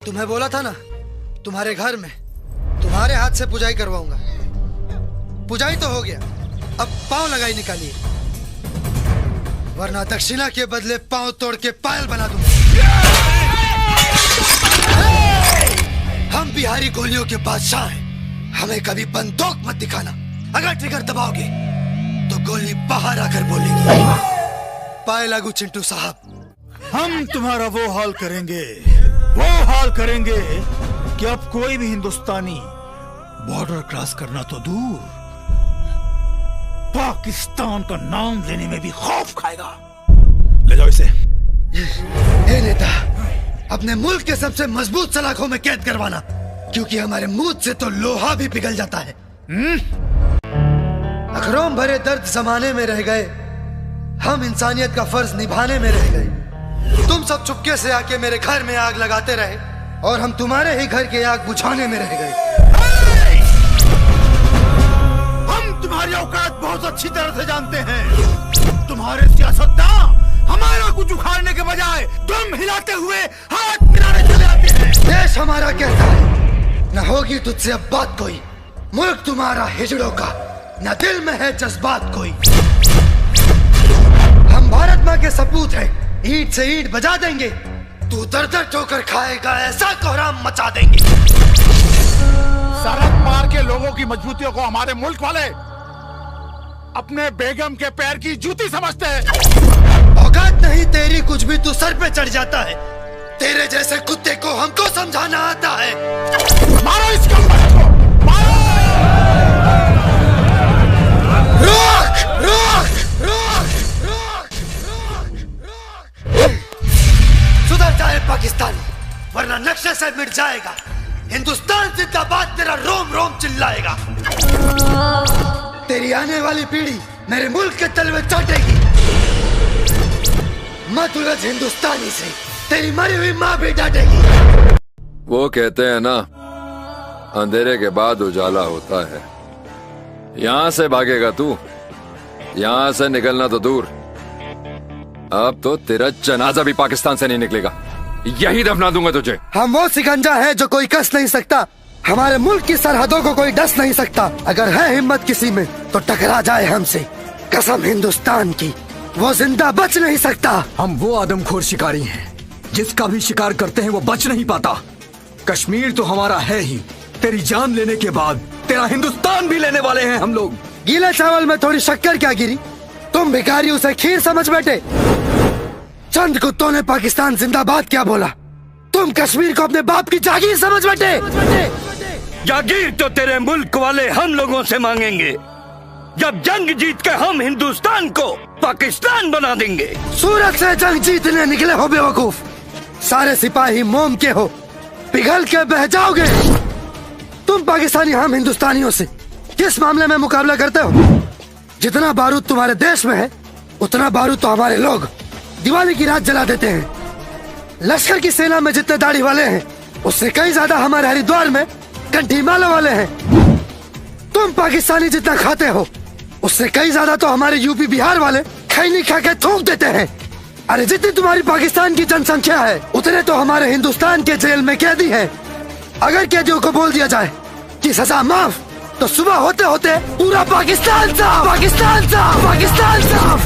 तुम्हें बोला था ना, तुम्हारे घर में तुम्हारे हाथ से पुजाई करवाऊंगा। पुजाई तो हो गया, अब पांव लगाई निकालिए, वरना दक्षिणा के बदले पांव तोड़ के पायल बना दूंगा। हम बिहारी गोलियों के बादशाह हैं, हमें कभी बंदूक मत दिखाना। अगर ट्रिगर दबाओगे तो गोली बाहर आकर बोलेगी। पाए लागू चिंटू साहब। हम तुम्हारा वो हाल करेंगे कि अब कोई भी हिंदुस्तानी बॉर्डर क्रॉस करना तो दूर, पाकिस्तान का नाम लेने में भी खौफ खाएगा। ले जाओ इसे। हे नेता, अपने मुल्क के सबसे मजबूत सलाखों में कैद करवाना, क्योंकि हमारे मुंह से तो लोहा भी पिघल जाता है। अखरों भरे दर्द जमाने में रह गए, हम इंसानियत का फर्ज निभाने में रह गए। तुम सब चुपके से आके मेरे घर में आग लगाते रहे और हम तुम्हारे ही घर की आग बुझाने में रह गए। हम तुम्हारी औकात बहुत अच्छी तरह से जानते हैं। तुम्हारे सियासतदान हमारा कुछ उखाड़ने के बजाय तुम हिलाते हुए हाथ मिलाने चले आते हैं। देश हमारा कहता है, न होगी तुझसे अब बात कोई। मुल्क तुम्हारा हिजड़ों का, न दिल में है जज्बात कोई। हम भारत माँ के सपूत हैं, ईंट से ईंट बजा देंगे। तू दर दर ठोकर खाएगा, ऐसा कोहराम मचा देंगे। सरहद पार के लोगों की मजबूतियों को हमारे मुल्क वाले अपने बेगम के पैर की जूती समझते हैं। औकात नहीं तेरी कुछ भी, तू सर पे चढ़ जाता है। तेरे जैसे कुत्ते को हमको समझाना आता है। मारो इस कमबख्त को, मारो! रोक, रोक, रोक, रोक, रोक, रोक। सुधर जाए पाकिस्तान, वरना नक्शे से मिट जाएगा। हिंदुस्तान जिंदाबाद तेरा रोम रोम चिल्लाएगा। तेरी आने वाली पीढ़ी मेरे मुल्क के तलवे चाटेगी। मत उलझ हिंदुस्तानी से, तेरी मरी हुई माँ भी डांटेगी। वो कहते हैं ना, अंधेरे के बाद उजाला होता है। यहाँ से भागेगा तू, यहाँ से निकलना तो दूर, अब तो तेरा जनाजा भी पाकिस्तान से नहीं निकलेगा। यही दफना दूंगा तुझे। हम वो सिकंजा है जो कोई कस नहीं सकता। हमारे मुल्क की सरहदों को कोई डस नहीं सकता। अगर है हिम्मत किसी में तो टकरा जाए हमसे। कसम हिंदुस्तान की, वो जिंदा बच नहीं सकता। हम वो आदमखोर शिकारी हैं, जिसका भी शिकार करते हैं वो बच नहीं पाता। कश्मीर तो हमारा है ही, तेरी जान लेने के बाद तेरा हिंदुस्तान भी लेने वाले हैं हम लोग। गीले चावल में थोड़ी शक्कर क्या गिरी? तुम भिखारी उसे खीर समझ बैठे। चंद कुत्तों ने पाकिस्तान जिंदाबाद क्या बोला, तुम कश्मीर को अपने बाप की जागीर समझ बैठे। जागीर तो तेरे मुल्क वाले हम लोगों से मांगेंगे, जब जंग जीत के हम हिंदुस्तान को पाकिस्तान बना देंगे। सूरत से जंग जीतने निकले हो बेवकूफ, सारे सिपाही मोम के हो, पिघल के बह जाओगे। तुम पाकिस्तानी हम हिंदुस्तानियों से किस मामले में मुकाबला करते हो? जितना बारूद तुम्हारे देश में है, उतना बारूद तो हमारे लोग दिवाली की रात जला देते हैं। लश्कर की सेना में जितने दाढ़ी वाले हैं, उससे कई ज्यादा हमारे हरिद्वार में कंठी माला वाले हैं। तुम पाकिस्तानी जितना खाते हो, उससे कई ज्यादा तो हमारे यूपी बिहार वाले खैनी खा के थूक देते हैं। अरे जितनी तुम्हारी पाकिस्तान की जनसंख्या है, उतने तो हमारे हिंदुस्तान के जेल में कैदी हैं। अगर कैदियों को बोल दिया जाए कि सजा माफ, तो सुबह होते होते पूरा पाकिस्तान साफ, पाकिस्तान साफ, पाकिस्तान साफ।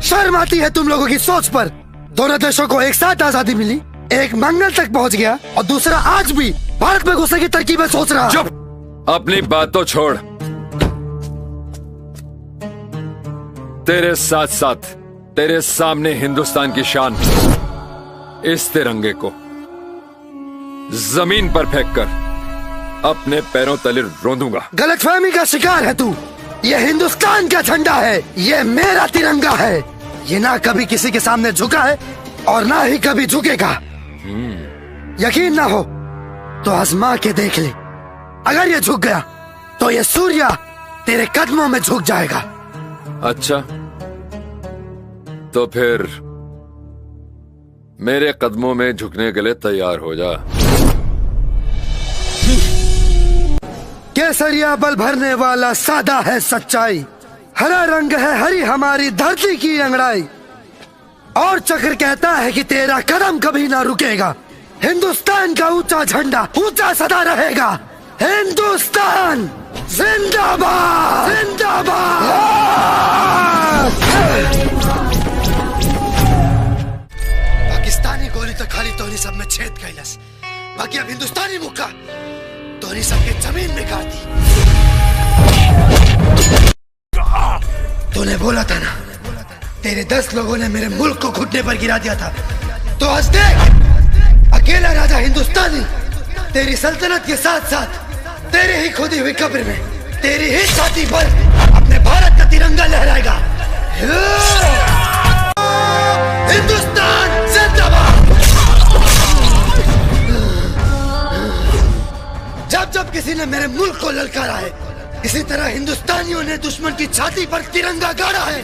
शर्म आती है तुम लोगों की सोच पर। दोनों देशों को एक साथ आजादी मिली, एक मंगल तक पहुंच गया और दूसरा आज भी भारत में घुसने की तरकीबें सोच रहा। चुप, अपनी बात तो छोड़। तेरे साथ साथ तेरे सामने हिंदुस्तान की शान, इस तिरंगे को जमीन पर फेंककर अपने पैरों तले रोंदूंगा। गलतफहमी का शिकार है तू। ये हिंदुस्तान का झंडा है, ये मेरा तिरंगा है। ये ना कभी किसी के सामने झुका है और ना ही कभी झुकेगा। यकीन ना हो तो आजमा के देख ले। अगर ये झुक गया तो ये सूर्य तेरे कदमों में झुक जाएगा। अच्छा, तो फिर मेरे कदमों में झुकने के लिए तैयार हो जा। केसरिया बल भरने वाला सादा है सच्चाई, हरा रंग है हरी हमारी धरती की अंगड़ाई। और चक्र कहता है कि तेरा कदम कभी ना रुकेगा। हिंदुस्तान का ऊंचा झंडा ऊंचा सदा रहेगा। हिंदुस्तान जिंदाबाद जिंदाबाद। पाकिस्तानी गोली तो खाली तोहनी सब में छेद कैलस, बाकी अब हिंदुस्तानी मुक्का तोहनी सबके जमीन में गाड़ दी। तूने बोला था ना, तेरे 10 लोगों ने मेरे मुल्क को घुटने पर गिरा दिया था, तो आज देख अकेला राजा हिंदुस्तानी तेरी सल्तनत के साथ साथ तेरे ही खोदी हुई कब्र में तेरी ही छाती पर अपने भारत का तिरंगा लहराएगा। हिंदुस्तान जिंदाबाद। जब जब किसी ने मेरे मुल्क को ललकारा है, इसी तरह हिंदुस्तानियों ने दुश्मन की छाती पर तिरंगा गाड़ा है।